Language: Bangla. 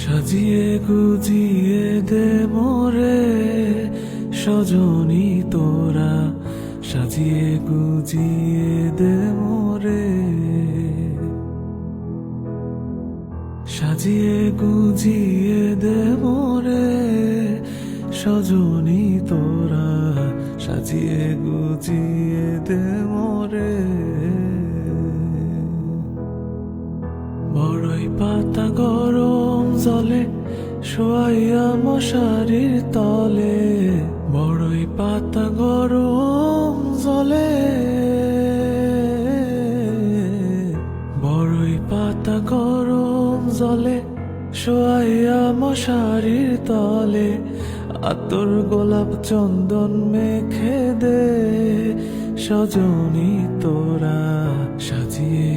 সাজিয়ে গুজিয়ে দে মোরে সজনী তোরা, সাজিয়ে গুজিয়ে দে মোরে, সাজিয়ে গুজিয়ে দে মোরে সজনী তোরা, সাজিয়ে গুজিয়ে দে মোরে। বড়ই পাতা গরম জলে শোয়াইয়া মশারির তলে, বড়ই পাতা গরম জলে, বড়ই পাতা গরম জলে শোয়াইয়া মশারির তলে, আতর গোলাপ চন্দন মেখে দে সজনী তোরা, সাজিয়ে